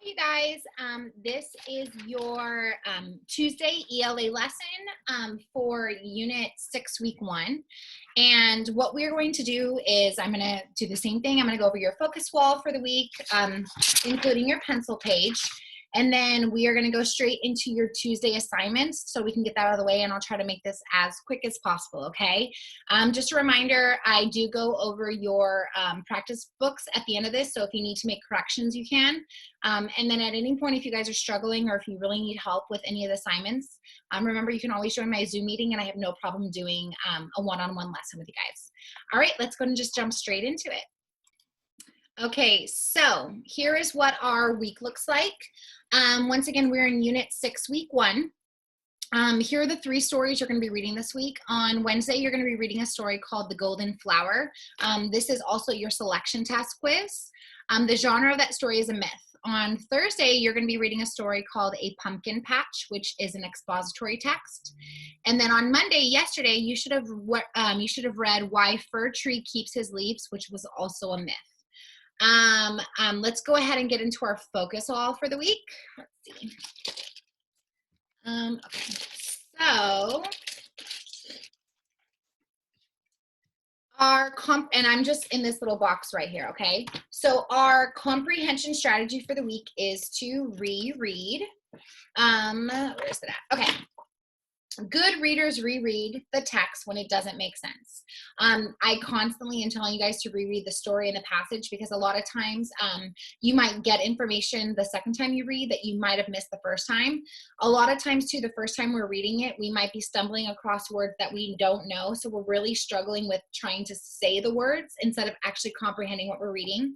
Hey guys, this is your Tuesday ELA lesson for Unit 6, Week 1. And what we're going to do is I'm going to do the same thing. I'm going to go over your focus wall for the week, including your pencil page. And then we are going to go straight into your Tuesday assignments so we can get that out of the way, and I'll try to make this as quick as possible, okay? Just a reminder, I do go over your practice books at the end of this, so if you need to make corrections, you can. And then at any point, if you guys are struggling or if you really need help with any of the assignments, remember you can always join my Zoom meeting, and I have no problem doing a one-on-one lesson with you guys. All right, let's go and just jump straight into it. Okay, so here is what our week looks like. Once again, we're in Unit 6, Week 1. Here are the 3 stories you're going to be reading this week. On Wednesday, you're going to be reading a story called The Golden Flower. This is also your selection task quiz. The genre of that story is a myth. On Thursday, you're going to be reading a story called A Pumpkin Patch, which is an expository text. And then on Monday, yesterday, you should have read Why Fir Tree Keeps His Leaves, which was also a myth. Let's go ahead and get into our focus all for the week. Let's see. Okay, so and I'm just in this little box right here, okay? So our comprehension strategy for the week is to reread. Where is it at? Okay. Good readers reread the text when it doesn't make sense. I constantly am telling you guys to reread the story and the passage because a lot of times you might get information the second time you read that you might have missed the first time. A lot of times too, the first time we're reading it, we might be stumbling across words that we don't know. So we're really struggling with trying to say the words instead of actually comprehending what we're reading,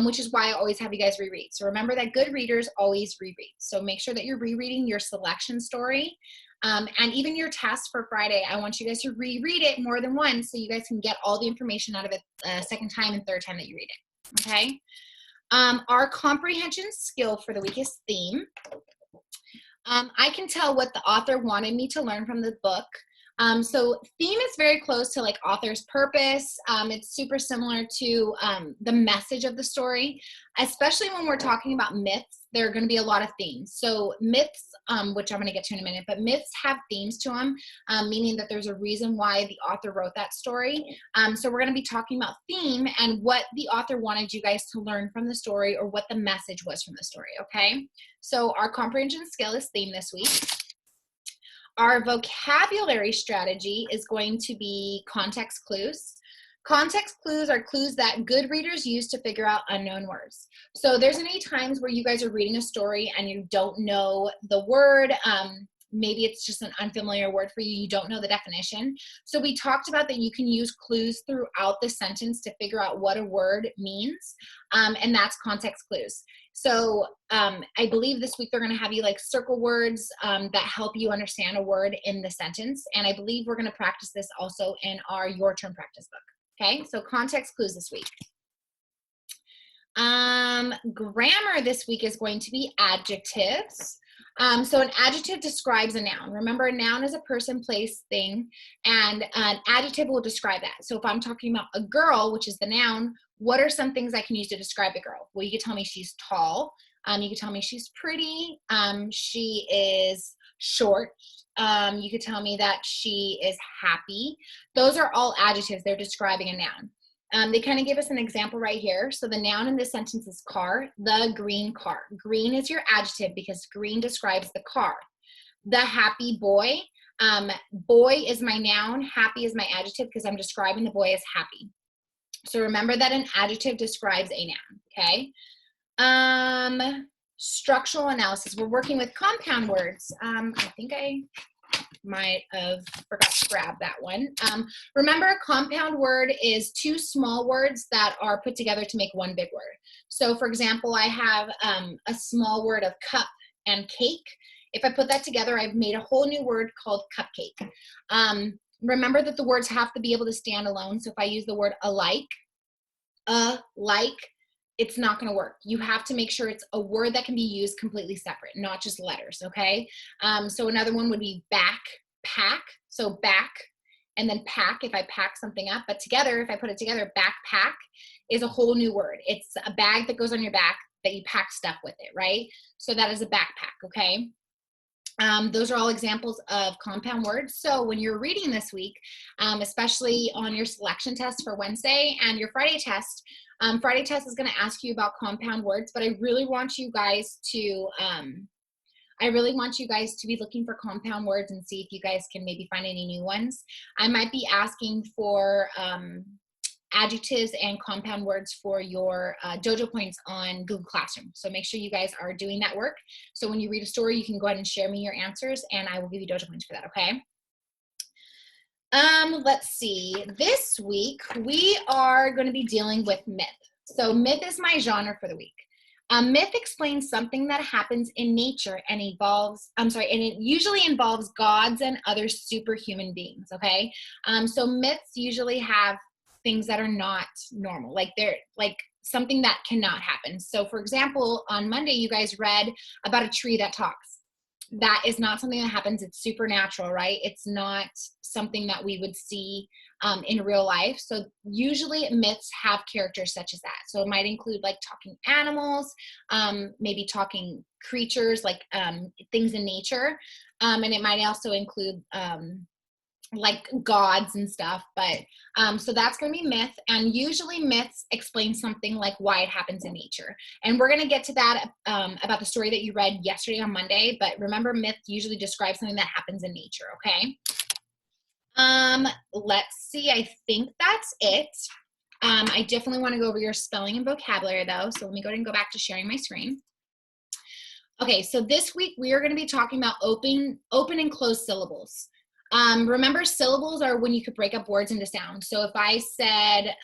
which is why I always have you guys reread. So remember that good readers always reread. So make sure that you're rereading your selection story. And even your test for Friday, I want you guys to reread it more than once so you guys can get all the information out of it second time and third time that you read it, okay? Our comprehension skill for the week is theme. I can tell what the author wanted me to learn from the book. So theme is very close to like author's purpose. It's super similar to the message of the story, especially when we're talking about myths. There are going to be a lot of themes. So myths, which I'm going to get to in a minute, but myths have themes to them, meaning that there's a reason why the author wrote that story. So we're going to be talking about theme and what the author wanted you guys to learn from the story or what the message was from the story, okay? So our comprehension skill is theme this week. Our vocabulary strategy is going to be context clues. Context clues are clues that good readers use to figure out unknown words. So there's any times where you guys are reading a story and you don't know the word, maybe it's just an unfamiliar word for you, you don't know the definition. So we talked about that you can use clues throughout the sentence to figure out what a word means, and that's context clues. So I believe this week they're going to have you like circle words that help you understand a word in the sentence, and I believe we're going to practice this also in our Your Turn practice book. Okay, so context clues this week. Grammar this week is going to be adjectives. So an adjective describes a noun. Remember, a noun is a person, place, thing, and an adjective will describe that. So if I'm talking about a girl, which is the noun, what are some things I can use to describe a girl? Well, you could tell me she's tall. You could tell me she's pretty. She is short. You could tell me that she is happy. Those are all adjectives. They're describing a noun. They kind of give us an example right here. So the noun in this sentence is car, the green car. Green is your adjective because green describes the car. The happy boy. Boy is my noun. Happy is my adjective because I'm describing the boy as happy. So remember that an adjective describes a noun, okay? Structural analysis. We're working with compound words. I think I might have forgot to grab that one. Remember, a compound word is 2 small words that are put together to make one big word. So for example, I have a small word of cup and cake. If I put that together, I've made a whole new word called cupcake. Remember that the words have to be able to stand alone. So if I use the word alike, it's not going to work. You have to make sure it's a word that can be used completely separate, not just letters, okay? So another one would be backpack. So back and then pack if I pack something up. But together, if I put it together, backpack is a whole new word. It's a bag that goes on your back that you pack stuff with it, right? So that is a backpack, okay? Those are all examples of compound words. So when you're reading this week, especially on your selection test for Wednesday and your Friday test is going to ask you about compound words, but I really want you guys to be looking for compound words and see if you guys can maybe find any new ones. I might be asking for adjectives and compound words for your dojo points on Google Classroom. So make sure you guys are doing that work. So when you read a story, you can go ahead and share me your answers and I will give you dojo points for that, okay? Let's see. This week, we are going to be dealing with myth. So myth is my genre for the week. Myth explains something that happens in nature and it usually involves gods and other superhuman beings, okay? So myths usually have things that are not normal, like they're like something that cannot happen. So for example, on Monday, you guys read about a tree that talks. That is not something that happens. It's supernatural, right? It's not something that we would see in real life. So usually myths have characters such as that. So it might include like talking animals, maybe talking creatures, like things in nature. And it might also include like gods and stuff, but so that's going to be myth, and usually myths explain something like why it happens in nature, and we're going to get to that about the story that you read yesterday on Monday. But remember, myth usually describes something that happens in nature, okay? Let's see, I think that's it. I definitely want to go over your spelling and vocabulary though, so let me go ahead and go back to sharing my screen. Okay, so this week we are going to be talking about open and closed syllables. Remember, syllables are when you could break up words into sounds. So if I said,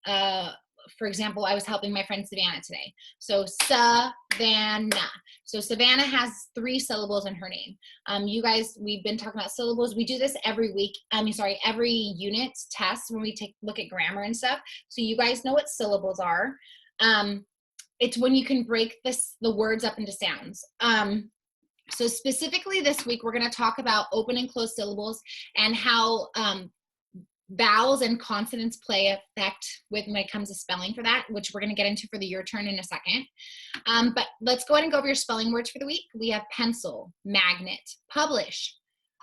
for example, I was helping my friend Savannah today. So Savannah. So Savannah has 3 syllables in her name. You guys, we've been talking about syllables. We do this every week. Every unit test when we look at grammar and stuff. So you guys know what syllables are. It's when you can break the words up into sounds. So specifically this week, we're going to talk about open and closed syllables and how vowels and consonants play effect when it comes to spelling for that, which we're going to get into for the your turn in a second. But let's go ahead and go over your spelling words for the week. We have pencil, magnet, publish.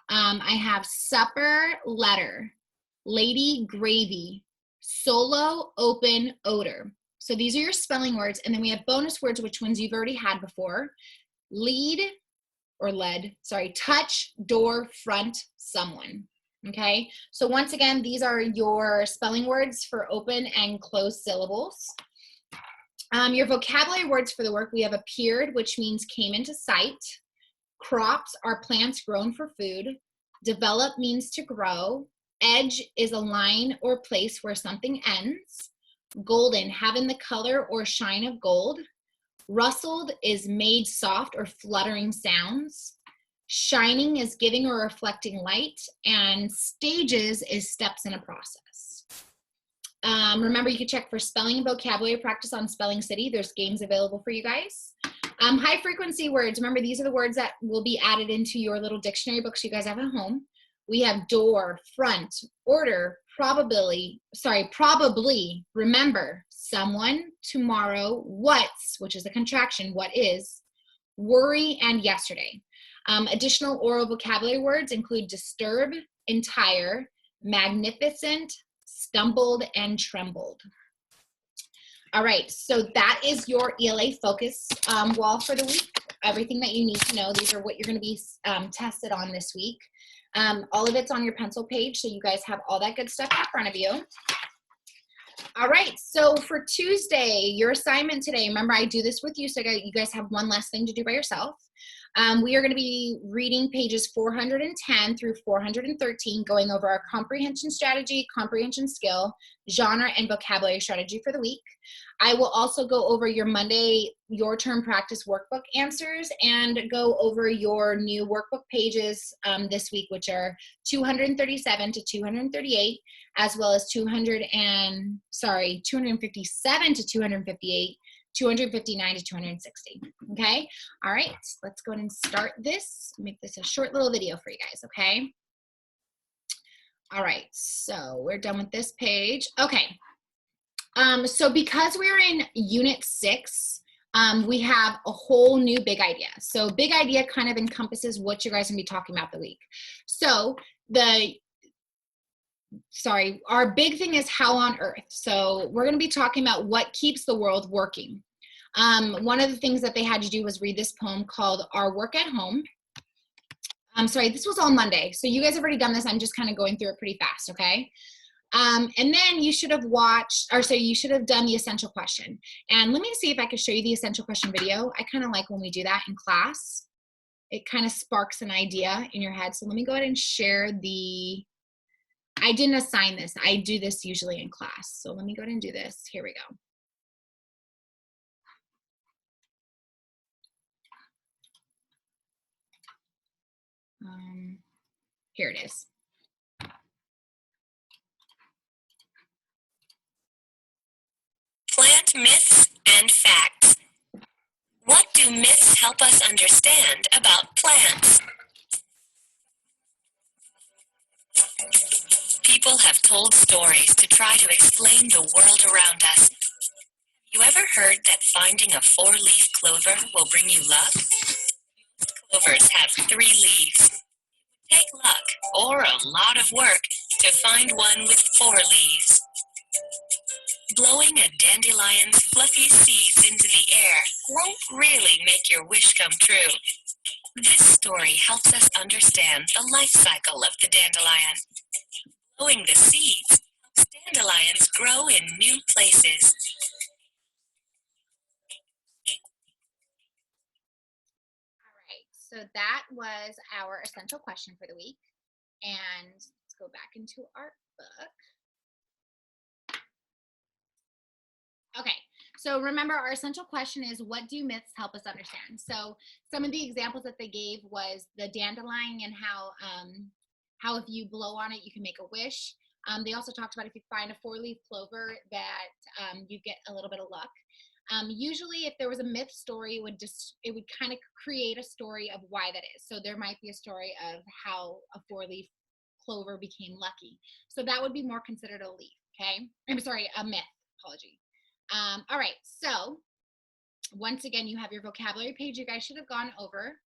I have supper, letter, lady, gravy, solo, open, odor. So these are your spelling words. And then we have bonus words, which ones you've already had before. Lead, or led, sorry, touch, door, front, someone, okay? So once again, these are your spelling words for open and closed syllables. Your vocabulary words for the work, we have appeared, which means came into sight. Crops are plants grown for food. Develop means to grow. Edge is a line or place where something ends. Golden, having the color or shine of gold. Rustled is made soft or fluttering sounds. Shining is giving or reflecting light. And stages is steps in a process. Remember, you can check for spelling and vocabulary practice on Spelling City. There's games available for you guys. High frequency words. Remember, these are the words that will be added into your little dictionary books you guys have at home. We have door, front, order, probably, remember, someone, tomorrow, what's, which is a contraction, what is, worry, and yesterday. Additional oral vocabulary words include disturb, entire, magnificent, stumbled, and trembled. All right, so that is your ELA focus wall for the week. Everything that you need to know. These are what you're going to be tested on this week. All of it's on your pencil page, so you guys have all that good stuff in front of you. All right, so for Tuesday, your assignment today, remember I do this with you, so you guys have one less thing to do by yourself. We are going to be reading pages 410 through 413, going over our comprehension strategy, comprehension skill, genre, and vocabulary strategy for the week. I will also go over your Monday, your term practice workbook answers, and go over your new workbook pages this week, which are 237 to 238, as well as 257 to 258, 259 to 260, okay? All right, let's go ahead and start this. Make this a short little video for you guys, okay? All right, so we're done with this page. Okay, So because we're in Unit 6, we have a whole new big idea. So big idea kind of encompasses what you guys are going to be talking about the week. So our big thing is how on earth. So we're going to be talking about what keeps the world working. One of the things that they had to do was read this poem called Our Work at Home. I'm sorry, this was on Monday. So you guys have already done this. I'm just kind of going through it pretty fast, okay? And then you should have you should have done the essential question. And let me see if I can show you the essential question video. I kind of like when we do that in class. It kind of sparks an idea in your head. So let me go ahead and share I didn't assign this. I do this usually in class. So let me go ahead and do this. Here we go. Here it is. Plant myths and facts. What do myths help us understand about plants? People have told stories to try to explain the world around us. Have you ever heard that finding a 4-leaf clover will bring you luck? Clovers have 3 leaves. Take luck or a lot of work to find one with 4 leaves. Blowing a dandelion's fluffy seeds into the air won't really make your wish come true. This story helps us understand the life cycle of the dandelion. Blowing the seeds helps dandelions grow in new places. All right, so that was our essential question for the week. And let's go back into our book. Okay, so remember our essential question is, what do myths help us understand? So some of the examples that they gave was the dandelion and how if you blow on it, you can make a wish. They also talked about if you find a 4-leaf clover that you get a little bit of luck. Usually if there was a myth story, it would kind of create a story of why that is. So there might be a story of how a 4-leaf clover became lucky. So that would be more considered a leaf, okay? I'm sorry, a myth, apology. All right, so once again, you have your vocabulary page you guys should have gone over.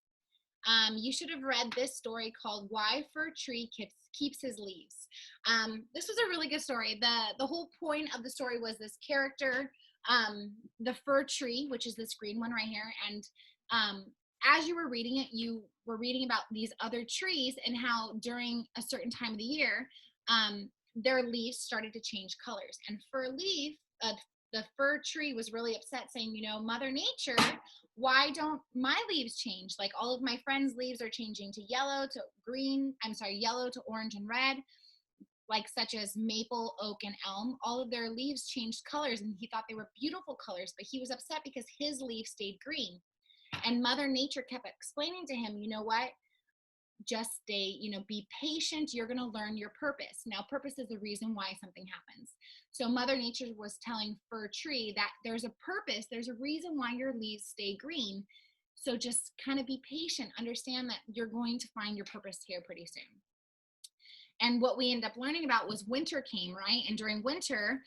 You should have read this story called Why Fir Tree Keeps His Leaves. This was a really good story. The whole point of the story was this character, the fir tree, which is this green one right here, and as you were reading it, you were reading about these other trees and how during a certain time of the year, their leaves started to change colors. And the fir tree was really upset, saying, Mother Nature, why don't my leaves change? Like all of my friends' leaves are changing to yellow to orange and red, like such as maple, oak, and elm. All of their leaves changed colors, and he thought they were beautiful colors, but he was upset because his leaves stayed green. And Mother Nature kept explaining to him, you know what? Just stay, be patient. You're going to learn your purpose. Now, purpose is the reason why something happens. So Mother Nature was telling fir tree that there's a purpose. There's a reason why your leaves stay green. So just kind of be patient. Understand that you're going to find your purpose here pretty soon. And what we end up learning about was winter came, right? And during winter,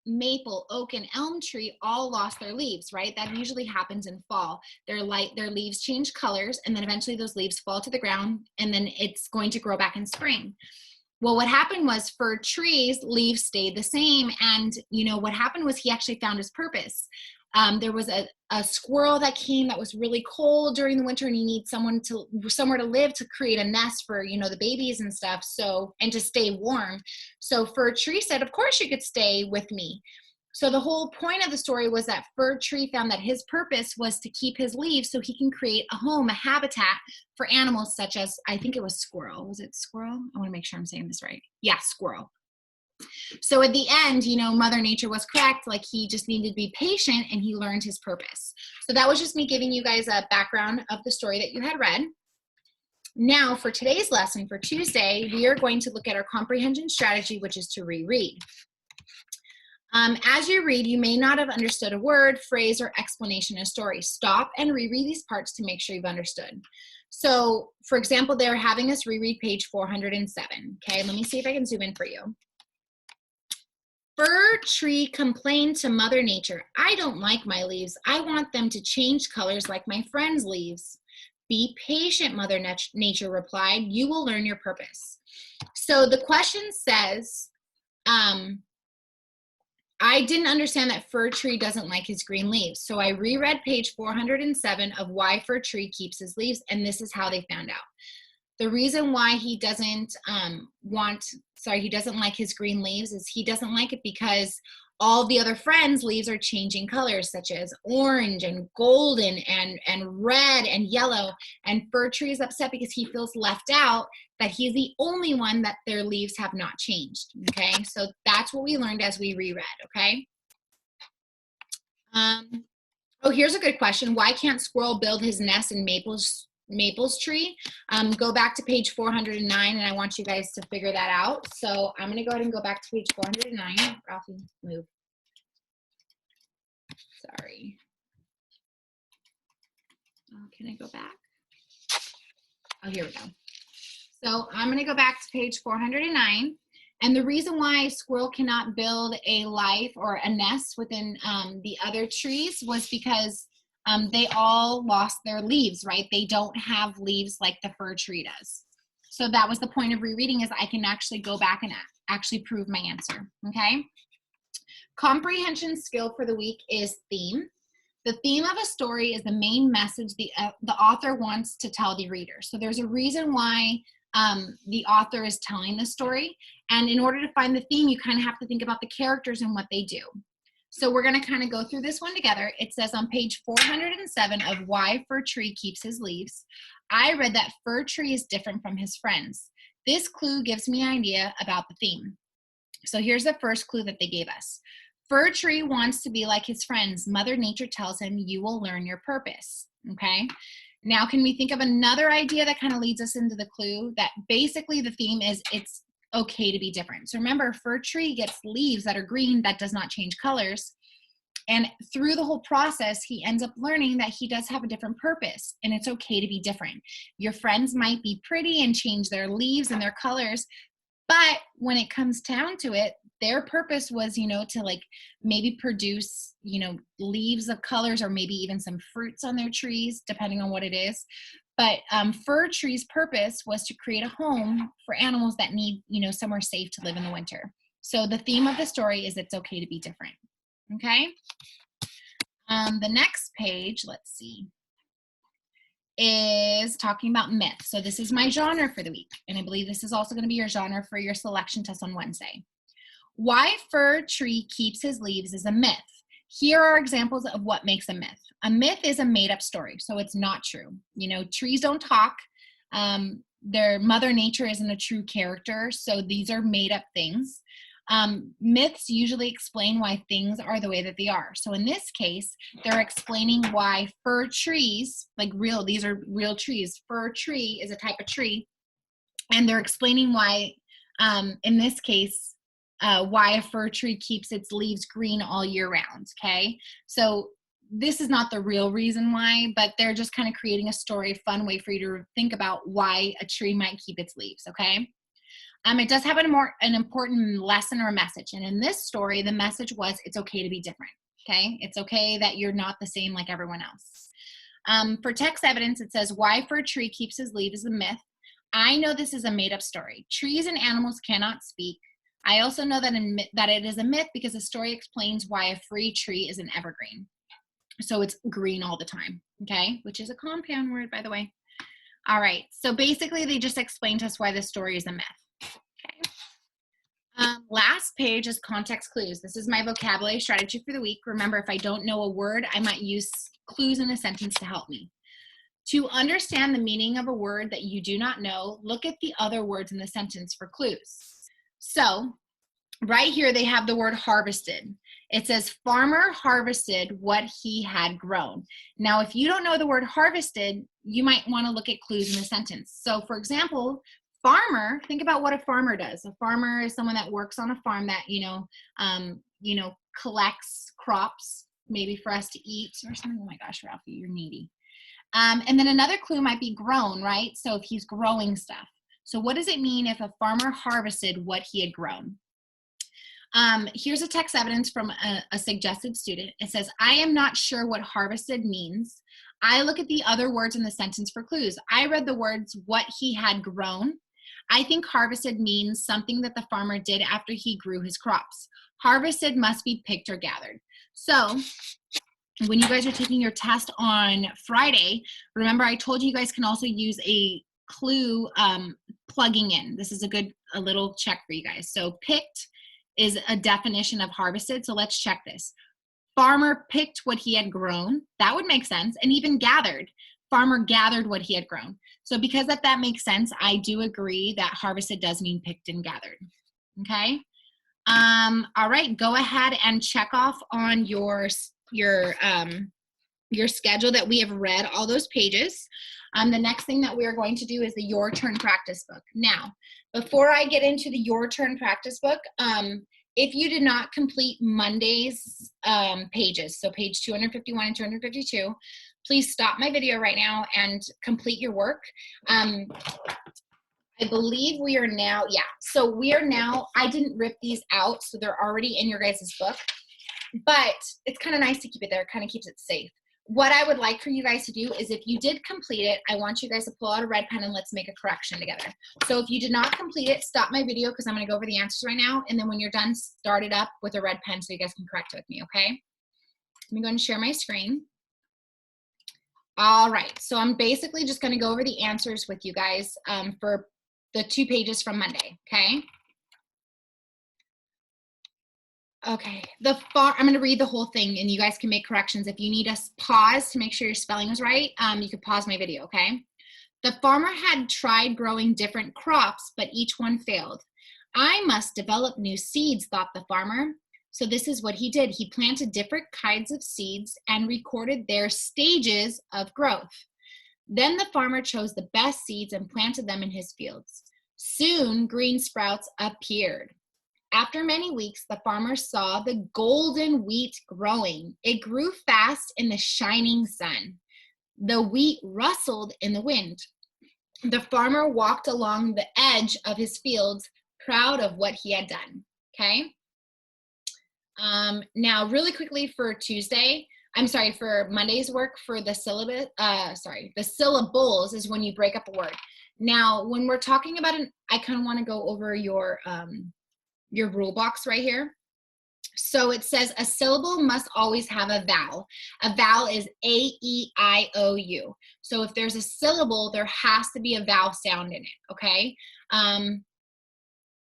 maple, oak, and elm tree all lost their leaves, right? That usually happens in fall. Their leaves change colors, and then eventually those leaves fall to the ground, and then it's going to grow back in spring. Well, what happened was fir trees' leaves stayed the same, and what happened was he actually found his purpose. There was a squirrel that came that was really cold during the winter, and he needs somewhere to live to create a nest for the babies and stuff. And to stay warm. So fir tree said, "Of course you could stay with me." So the whole point of the story was that fir tree found that his purpose was to keep his leaves so he can create a home, a habitat for animals such as, I think it was squirrel. Was it squirrel? I want to make sure I'm saying this right. Yeah, squirrel. So at the end, Mother Nature was correct. Like, he just needed to be patient, and he learned his purpose. So that was just me giving you guys a background of the story that you had read. Now, for today's lesson, for Tuesday, we are going to look at our comprehension strategy, which is to reread. As you read, you may not have understood a word, phrase, or explanation in a story. Stop and reread these parts to make sure you've understood. So, for example, they're having us reread page 407. Okay, let me see if I can zoom in for you. Fir tree complained to Mother Nature, "I don't like my leaves. I want them to change colors like my friends' leaves." "Be patient," Mother Nature replied. "You will learn your purpose." So the question says, I didn't understand that fir tree doesn't like his green leaves. So I reread page 407 of Why Fir Tree Keeps His Leaves, and this is how they found out. The reason why he doesn't he doesn't like his green leaves is he doesn't like it because all the other friends' leaves are changing colors, such as orange and golden and red and yellow. And Fir Tree is upset because he feels left out, that he's the only one that their leaves have not changed. Okay, so that's what we learned as we reread. Okay. Oh, here's a good question. Why can't squirrel build his nest in Maple's tree? Go back to page 409, and I want you guys to figure that out. So I'm going to go ahead and go back to page 409. Ralphie, move. Sorry. Oh, can I go back? Oh, here we go. So I'm going to go back to page 409. And the reason why squirrel cannot build a life or a nest within the other trees was because they all lost their leaves, right? They don't have leaves like the fir tree does. So that was the point of rereading, is I can actually go back and actually prove my answer, okay? Comprehension skill for the week is theme. The theme of a story is the main message the author wants to tell the reader. So there's a reason why the author is telling the story. And in order to find the theme, you kind of have to think about the characters and what they do. So we're going to kind of go through this one together. It says on page 407 of Why Fir Tree Keeps His Leaves, I read that Fir Tree is different from his friends. This clue gives me an idea about the theme. So here's the first clue that they gave us. Fir Tree wants to be like his friends. Mother Nature tells him, you will learn your purpose. Okay. Now, can we think of another idea that kind of leads us into the clue? That basically the theme is it's okay to be different. So remember, Fir Tree gets leaves that are green that does not change colors. And through the whole process, he ends up learning that he does have a different purpose, and it's okay to be different. Your friends might be pretty and change their leaves and their colors, but when it comes down to it, their purpose was, to like maybe produce, leaves of colors or maybe even some fruits on their trees, depending on what it is. But Fir Tree's purpose was to create a home for animals that need, somewhere safe to live in the winter. So the theme of the story is it's okay to be different. Okay. The next page, let's see, is talking about myth. So this is my genre for the week. And I believe this is also going to be your genre for your selection test on Wednesday. Why Fir Tree Keeps His Leaves is a myth. Here are examples of what makes a myth. A myth is a made-up story, so it's not true. Trees don't talk. Their Mother Nature isn't a true character, so these are made-up things. Myths usually explain why things are the way that they are. So in this case, they're explaining why fir trees, these are real trees. Fir tree is a type of tree, and they're explaining why, in this case, why a fir tree keeps its leaves green all year round, okay? So this is not the real reason why, but they're just kind of creating a story, a fun way for you to think about why a tree might keep its leaves, okay? It does have an important lesson or a message. And in this story, the message was it's okay to be different, okay? It's okay that you're not the same like everyone else. For text evidence, it says, why Fir Tree Keeps His Leaves is a myth. I know this is a made-up story. Trees and animals cannot speak. I also know that it is a myth because the story explains why a free tree is an evergreen. So it's green all the time, okay? Which is a compound word, by the way. All right, so basically they just explained to us why this story is a myth. Okay. Last page is context clues. This is my vocabulary strategy for the week. Remember, if I don't know a word, I might use clues in a sentence to help me. To understand the meaning of a word that you do not know, look at the other words in the sentence for clues. So right here, they have the word harvested. It says farmer harvested what he had grown. Now, if you don't know the word harvested, you might want to look at clues in the sentence. So for example, farmer, think about what a farmer does. A farmer is someone that works on a farm that, collects crops, maybe for us to eat or something. Oh my gosh, Ralphie, you're needy. And then another clue might be grown, right? So if he's growing stuff. So what does it mean if a farmer harvested what he had grown? Here's a text evidence from a suggested student. It says, I am not sure what harvested means. I look at the other words in the sentence for clues. I read the words, what he had grown. I think harvested means something that the farmer did after he grew his crops. Harvested must be picked or gathered. So when you guys are taking your test on Friday, remember I told you guys can also use a clue plugging in. This is a little check for you guys. So picked is a definition of harvested. So let's check this. Farmer picked what he had grown. That would make sense. And even gathered. Farmer gathered what he had grown. So because that makes sense, I do agree that harvested does mean picked and gathered. Okay. All right. Go ahead and check off on your schedule that we have read all those pages. The next thing that we are going to do is the Your Turn practice book. Now, before I get into the Your Turn practice book, if you did not complete Monday's pages, so page 251 and 252, please stop my video right now and complete your work. I believe we are now, so we are now, I didn't rip these out, so they're already in your guys' book, but it's kind of nice to keep it there. It kind of keeps it safe. What I would like for you guys to do is if you did complete it, I want you guys to pull out a red pen and let's make a correction together. So if you did not complete it, stop my video because I'm going to go over the answers right now. And then when you're done, start it up with a red pen so you guys can correct it with me, okay? Let me go and share my screen. All right, so I'm basically just going to go over the answers with you guys for the 2 pages from Monday, okay? Okay, I'm going to read the whole thing and you guys can make corrections. If you need a pause to make sure your spelling is right, you can pause my video, okay? The farmer had tried growing different crops, but each one failed. I must develop new seeds, thought the farmer. So this is what he did. He planted different kinds of seeds and recorded their stages of growth. Then the farmer chose the best seeds and planted them in his fields. Soon, green sprouts appeared. After many weeks, the farmer saw the golden wheat growing. It grew fast in the shining sun. The wheat rustled in the wind. The farmer walked along the edge of his fields, proud of what he had done, okay? Now, really quickly for for Monday's work for the syllabus, the syllables is when you break up a word. Now, when we're talking about I kind of want to go over your rule box right here. So it says a syllable must always have a vowel. A vowel is A, E, I, O, U. So if there's a syllable, there has to be a vowel sound in it, okay?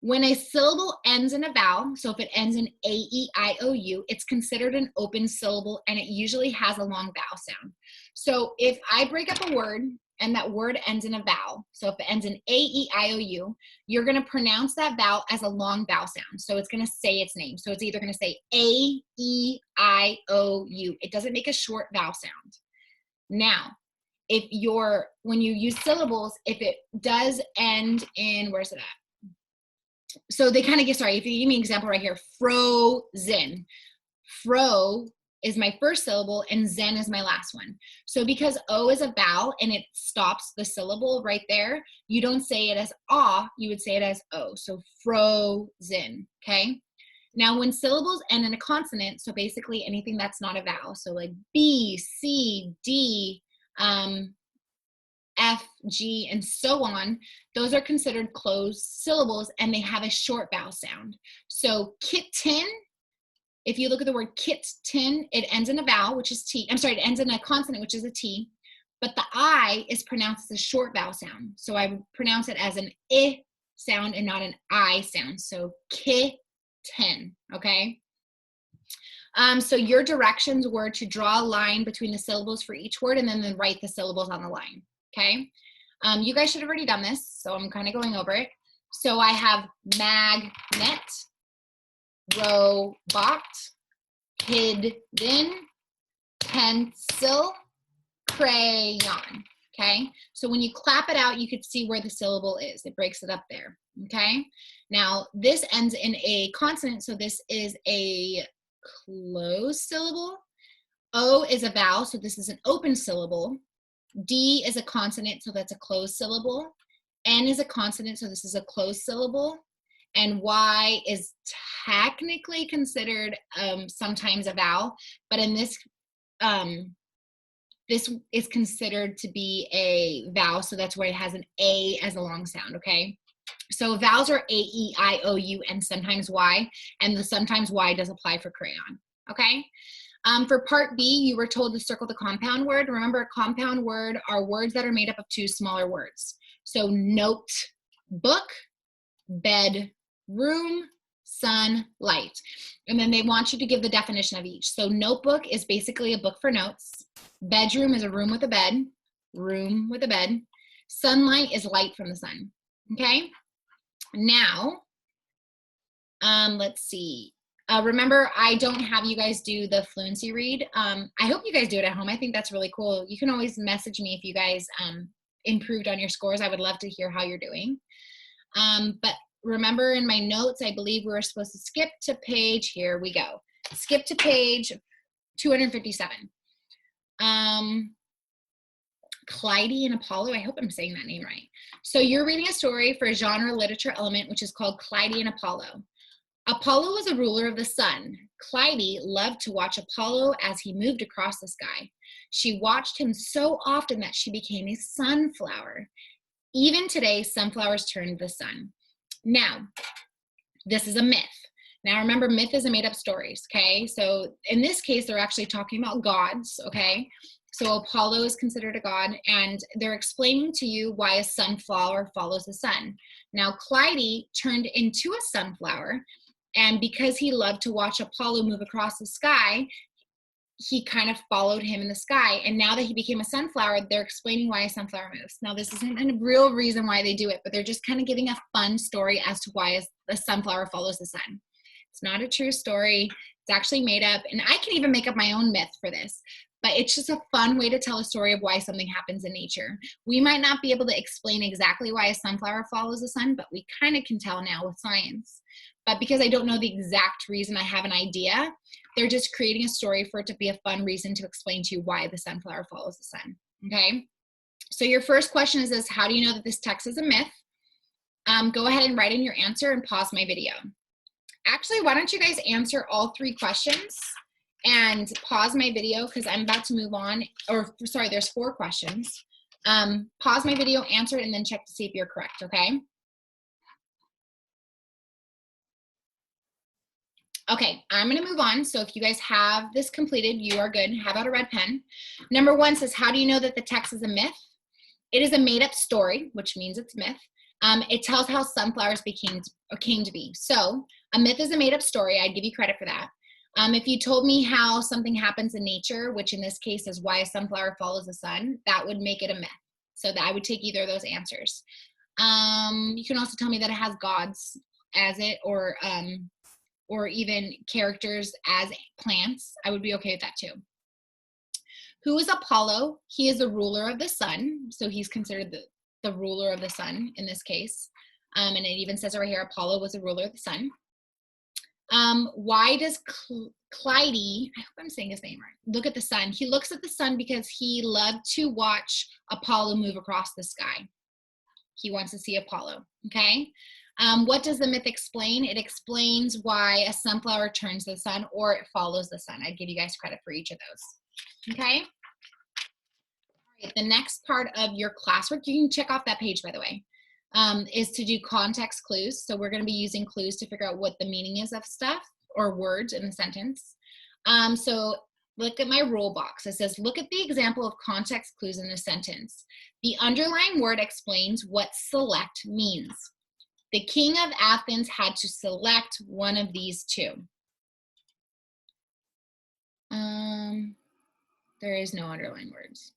When a syllable ends in a vowel, so if it ends in A, E, I, O, U, it's considered an open syllable and it usually has a long vowel sound. So if I break up a word and that word ends in a vowel, so if it ends in A, E, I, O, U, you're going to pronounce that vowel as a long vowel sound. So it's going to say its name. So it's either going to say A, E, I, O, U. It doesn't make a short vowel sound. Now, when you use syllables, if it does end in, where's it at? So they kind of if you give me an example right here, frozen. Fro is my first syllable and zen is my last one. So because O is a vowel and it stops the syllable right there, you don't say it as ah, you would say it as O. So frozen, okay? Now when syllables end in a consonant, so basically anything that's not a vowel, so like B, C, D, F, G, and so on, those are considered closed syllables and they have a short vowel sound. So kitten, if you look at the word kitten, it ends in a vowel, which is T. It ends in a consonant, which is a T, but the I is pronounced as a short vowel sound. So I would pronounce it as an I sound and not an I sound. So kitten, okay? So your directions were to draw a line between the syllables for each word and then write the syllables on the line, okay? You guys should have already done this, so I'm kind of going over it. So I have magnet, robot, hidden, pencil, crayon, okay? So when you clap it out, you could see where the syllable is. It breaks it up there, okay? Now, this ends in a consonant, so this is a closed syllable. O is a vowel, so this is an open syllable. D is a consonant, so that's a closed syllable. N is a consonant, so this is a closed syllable. and Y is technically considered sometimes a vowel, but in this, this is considered to be a vowel, so that's where it has an A as a long sound, okay? So vowels are A, E, I, O, U, and sometimes Y, and the sometimes Y does apply for crayon, okay? For part B, you were told to circle the compound word. Remember, a compound word are words that are made up of two smaller words. So note, book, bed, room, sun, light. And then they want you to give the definition of each. So notebook is basically a book for notes. Bedroom is a room with a bed. Room with a bed. Sunlight is light from the sun. Okay? Now, let's see. Remember, I don't have you guys do the fluency read. I hope you guys do it at home. I think that's really cool. You can always message me if you guys improved on your scores. I would love to hear how you're doing. But remember, in my notes, I believe we were supposed to skip to page, here we go. Skip to page 257. Clyde and Apollo, I hope I'm saying that name right. So you're reading a story for a genre literature element, which is called Clyde and Apollo. Apollo was a ruler of the sun. Clyde loved to watch Apollo as he moved across the sky. She watched him so often that she became a sunflower. Even today, sunflowers turn to the sun. Now, this is a myth. Now remember, myth is a made-up stories, okay? So in this case, they're actually talking about gods, okay? So Apollo is considered a god, and they're explaining to you why a sunflower follows the sun. Now, Clyde turned into a sunflower, and because he loved to watch Apollo move across the sky, he kind of followed him in the sky. And now that he became a sunflower, they're explaining why a sunflower moves. Now, this isn't a real reason why they do it, but they're just kind of giving a fun story as to why a sunflower follows the sun. It's not a true story. It's actually made up. And I can even make up my own myth for this. But it's just a fun way to tell a story of why something happens in nature. We might not be able to explain exactly why a sunflower follows the sun, but we kind of can tell now with science. But because I don't know the exact reason, I have an idea. They're just creating a story for it to be a fun reason to explain to you why the sunflower follows the sun, okay? So your first question is this: how do you know that this text is a myth? Go ahead and write in your answer and pause my video. Actually, why don't you guys answer all three questions and pause my video, because I'm about to move on, or sorry, there's 4 questions. Pause my video, answer it, and then check to see if you're correct, okay? Okay, I'm gonna move on. So if you guys have this completed, you are good. How about a red pen? Number 1 says, how do you know that the text is a myth? It is a made-up story, which means it's myth. It tells how sunflowers came to be. So a myth is a made-up story. I'd give you credit for that. If you told me how something happens in nature, which in this case is why a sunflower follows the sun, that would make it a myth. So that I would take either of those answers. You can also tell me that it has gods as it, or even characters as plants. I would be okay with that too. Who is Apollo? He is the ruler of the sun. So he's considered the ruler of the sun in this case. And it even says right here, Apollo was the ruler of the sun. Why does Clyde, I hope I'm saying his name right, look at the sun? He looks at the sun because he loved to watch Apollo move across the sky. He wants to see Apollo, okay? What does the myth explain? It explains why a sunflower turns to the sun, or it follows the sun. I'd give you guys credit for each of those, okay? All right, the next part of your classwork, you can check off that page, by the way, is to do context clues. So we're going to be using clues to figure out what the meaning is of stuff or words in the sentence. So look at my rule box. It says, look at the example of context clues in a sentence. The underlying word explains what select means. The king of Athens had to select one of these 2. There is no underlying words.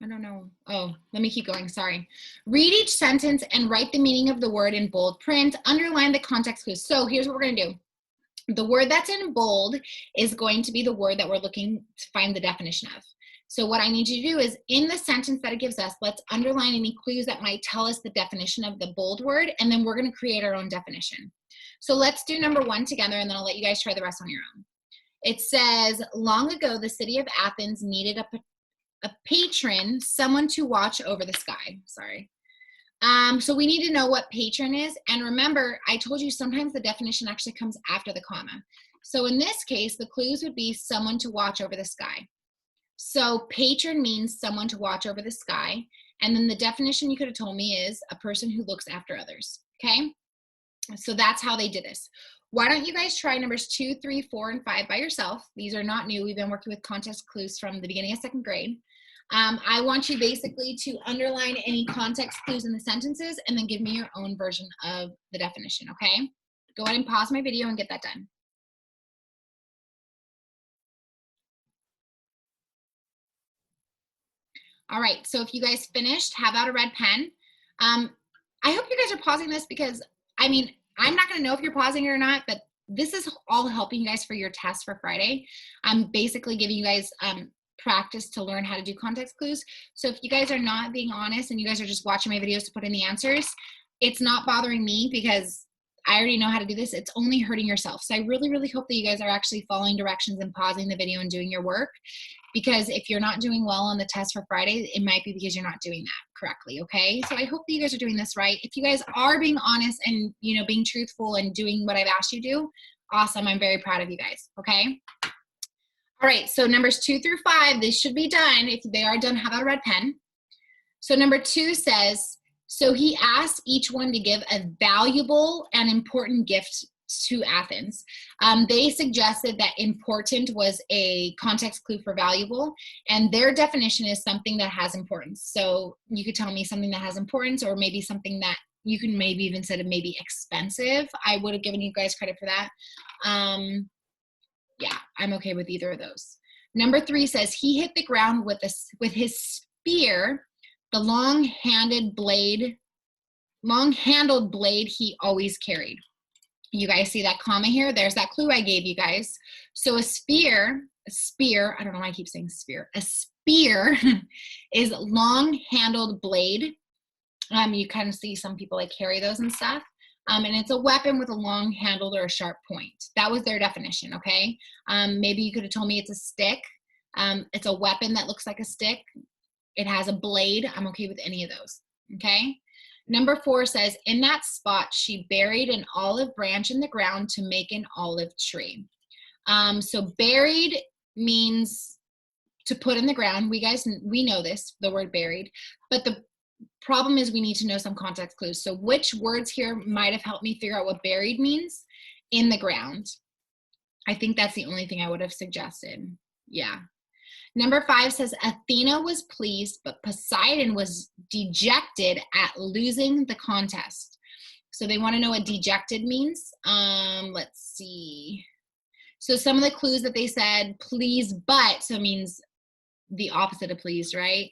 I don't know. Oh, let me keep going. Sorry. Read each sentence and write the meaning of the word in bold print. Underline the context clues. So here's what we're going to do. The word that's in bold is going to be the word that we're looking to find the definition of. So what I need you to do is, in the sentence that it gives us, let's underline any clues that might tell us the definition of the bold word, and then we're going to create our own definition. So let's do number 1 together, and then I'll let you guys try the rest on your own. It says, long ago, the city of Athens needed a patron, someone to watch over the sky. Sorry. So we need to know what patron is. And remember, I told you sometimes the definition actually comes after the comma. So in this case, the clues would be someone to watch over the sky. So patron means someone to watch over the sky. And then the definition you could have told me is a person who looks after others. Okay? So that's how they did this. Why don't you guys try numbers 2, 3, 4, and 5 by yourself? These are not new. We've been working with context clues from the beginning of 2nd grade. I want you basically to underline any context clues in the sentences and then give me your own version of the definition, okay? Go ahead and pause my video and get that done. All right, so if you guys finished, have out a red pen. I hope you guys are pausing this because, I mean, I'm not gonna know if you're pausing it or not, but this is all helping you guys for your test for Friday. I'm basically giving you guys practice to learn how to do context clues. So if you guys are not being honest and you guys are just watching my videos to put in the answers, it's not bothering me because I already know how to do this. It's only hurting yourself. So I really, really hope that you guys are actually following directions and pausing the video and doing your work, because if you're not doing well on the test for Friday, it might be because you're not doing that correctly, okay? So I hope that you guys are doing this right. If you guys are being honest and, you know, being truthful and doing what I've asked you to do, awesome. I'm very proud of you guys, okay? All right, so numbers 2 through 5, they should be done. If they are done, have out a red pen. So number 2 says, so he asked each one to give a valuable and important gift to Athens. They suggested that important was a context clue for valuable, and their definition is something that has importance. So you could tell me something that has importance, or maybe something that you can maybe even say maybe expensive. I would have given you guys credit for that. Yeah, I'm okay with either of those. Number 3 says he hit the ground with his spear, the long-handled blade he always carried. You guys see that comma here? There's that clue I gave you guys. So a spear, I don't know why I keep saying spear. A spear is long-handled blade. You kind of see some people like carry those and stuff. And it's a weapon with a long handle or a sharp point. That was their definition, okay? Maybe you could have told me it's a stick. It's a weapon that looks like a stick. It has a blade. I'm okay with any of those, okay? Number 4 says, in that spot, she buried an olive branch in the ground to make an olive tree. So buried means to put in the ground. We know this, the word buried, but the problem is we need to know some context clues. So which words here might have helped me figure out what buried means? In the ground. I think that's the only thing I would have suggested. Yeah. Number 5 says, Athena was pleased, but Poseidon was dejected at losing the contest. So they want to know what dejected means. Let's see. So some of the clues that they said, pleased, but, so it means the opposite of pleased, right?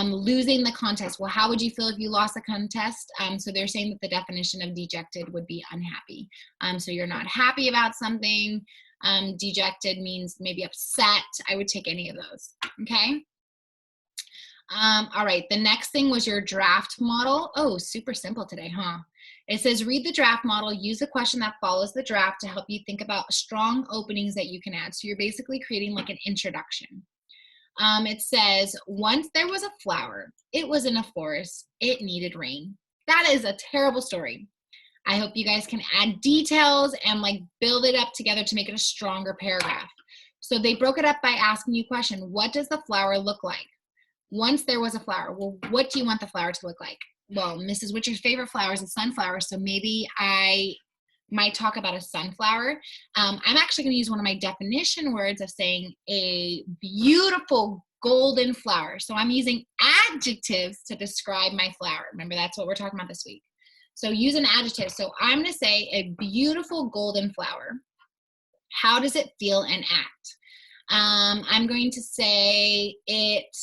Losing the contest. Well, how would you feel if you lost the contest? So they're saying that the definition of dejected would be unhappy. So you're not happy about something. Dejected means maybe upset. I would take any of those, okay? All right, the next thing was your draft model. Oh, super simple today, huh? It says, read the draft model, use a question that follows the draft to help you think about strong openings that you can add. So you're basically creating like an introduction. It says, once there was a flower. It was in a forest. It needed rain. That is a terrible story. I hope you guys can add details and like build it up together to make it a stronger paragraph. So they broke it up by asking you a question. What does the flower look like? Once there was a flower. Well, what do you want the flower to look like? Well, Mrs. Witcher's favorite flower is a sunflower. So maybe I might talk about a sunflower. I'm actually going to use one of my definition words of saying a beautiful golden flower. So I'm using adjectives to describe my flower. Remember, that's what we're talking about this week. So use an adjective. So I'm going to say a beautiful golden flower. How does it feel and act? I'm going to say it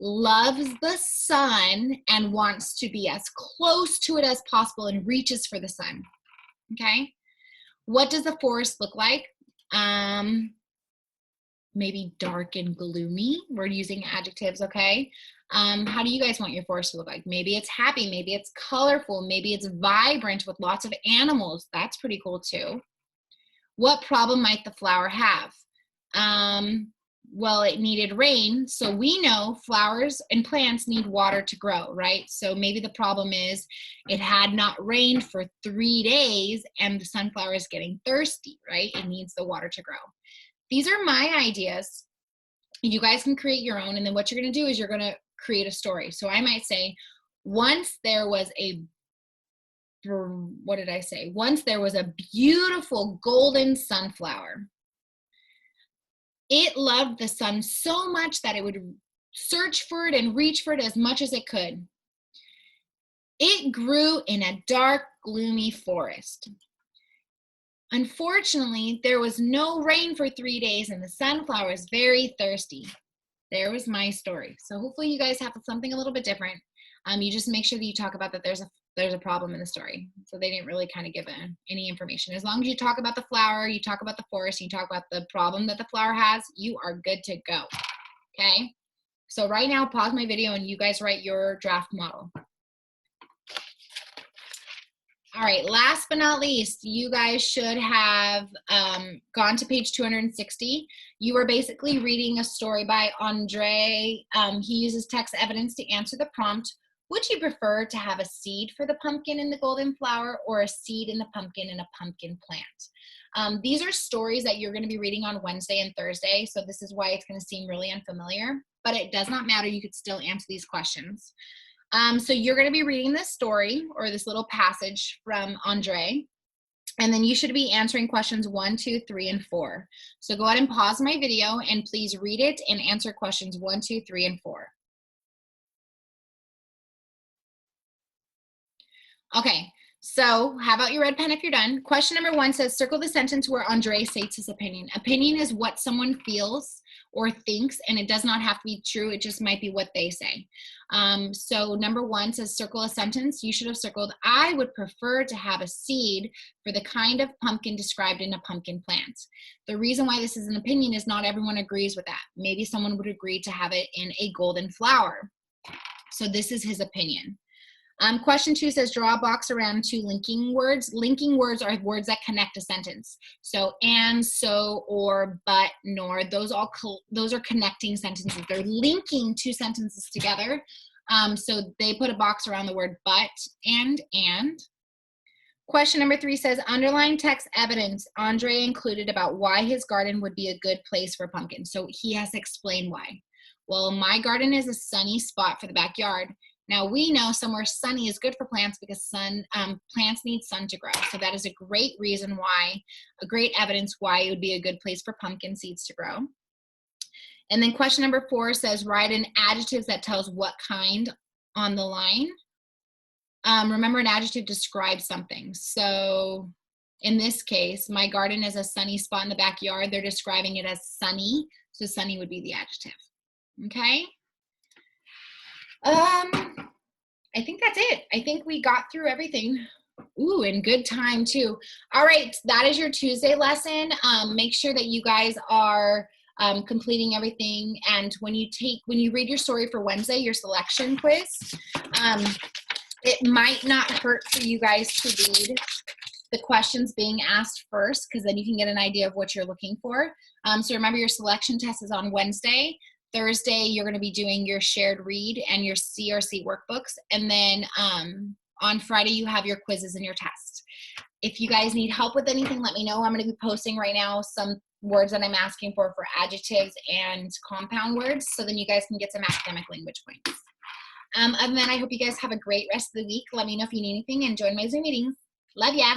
loves the sun and wants to be as close to it as possible and reaches for the sun. Okay. What does the forest look like? Maybe dark and gloomy. We're using adjectives, okay? How do you guys want your forest to look like? Maybe it's happy, maybe it's colorful, maybe it's vibrant with lots of animals. That's pretty cool too. What problem might the flower have? well, it needed rain. So we know flowers and plants need water to grow, right? So maybe the problem is it had not rained for 3 days and the sunflower is getting thirsty, right? It needs the water to grow. These are my ideas. You guys can create your own. And then what you're going to do is you're going to create a story. So I might say, once there was a beautiful golden sunflower. It loved the sun so much that it would search for it and reach for it as much as it could. It grew in a dark, gloomy forest. Unfortunately, there was no rain for 3 days and the sunflower was very thirsty. There was my story. So hopefully you guys have something a little bit different. You just make sure that you talk about that there's a problem in the story. So they didn't really kind of give any information. As long as you talk about the flower, you talk about the forest, you talk about the problem that the flower has, you are good to go. Okay? So right now, pause my video and you guys write your draft model. All right, last but not least, you guys should have gone to page 260. You are basically reading a story by Andre. He uses text evidence to answer the prompt. Would you prefer to have a seed for the pumpkin in the golden flower or a seed in the pumpkin in a pumpkin plant? These are stories that you're going to be reading on Wednesday and Thursday, so this is why it's going to seem really unfamiliar, but it does not matter. You could still answer these questions. So you're going to be reading this story or this little passage from Andre, and then you should be answering questions 1, 2, 3, and 4. So go ahead and pause my video and please read it and answer questions 1, 2, 3, and 4. Okay, so how about your red pen if you're done? Question number 1 says, circle the sentence where Andre states his opinion. Opinion is what someone feels or thinks, and it does not have to be true. It just might be what they say. So number 1 says, circle a sentence. You should have circled, I would prefer to have a seed for the kind of pumpkin described in a pumpkin plant. The reason why this is an opinion is not everyone agrees with that. Maybe someone would agree to have it in a golden flower. So this is his opinion. Question 2 says, draw a box around 2 linking words. Linking words are words that connect a sentence. So, and, so, or, but, nor, those are connecting sentences. They're linking 2 sentences together. So they put a box around the word but, and. Question number 3 says, underline text evidence Andre included about why his garden would be a good place for pumpkins. So he has to explain why. Well, my garden is a sunny spot for the backyard. Now we know somewhere sunny is good for plants because plants need sun to grow. So that is a great reason why, a great evidence why it would be a good place for pumpkin seeds to grow. And then question number 4 says, write an adjective that tells what kind on the line. Remember, an adjective describes something. So in this case, my garden is a sunny spot in the backyard. They're describing it as sunny. So sunny would be the adjective. Okay. I think that's it. I think we got through everything. Ooh, in good time too. All right, that is your Tuesday lesson. Make sure that you guys are completing everything. And when you read your story for Wednesday, your selection quiz, it might not hurt for you guys to read the questions being asked first, because then you can get an idea of what you're looking for. So remember, your selection test is on Wednesday. Thursday, you're going to be doing your shared read and your CRC workbooks. And then on Friday, you have your quizzes and your tests. If you guys need help with anything, let me know. I'm going to be posting right now some words that I'm asking for adjectives and compound words, so then you guys can get some academic language points. Other than that, I hope you guys have a great rest of the week. Let me know if you need anything and join my Zoom meetings. Love ya.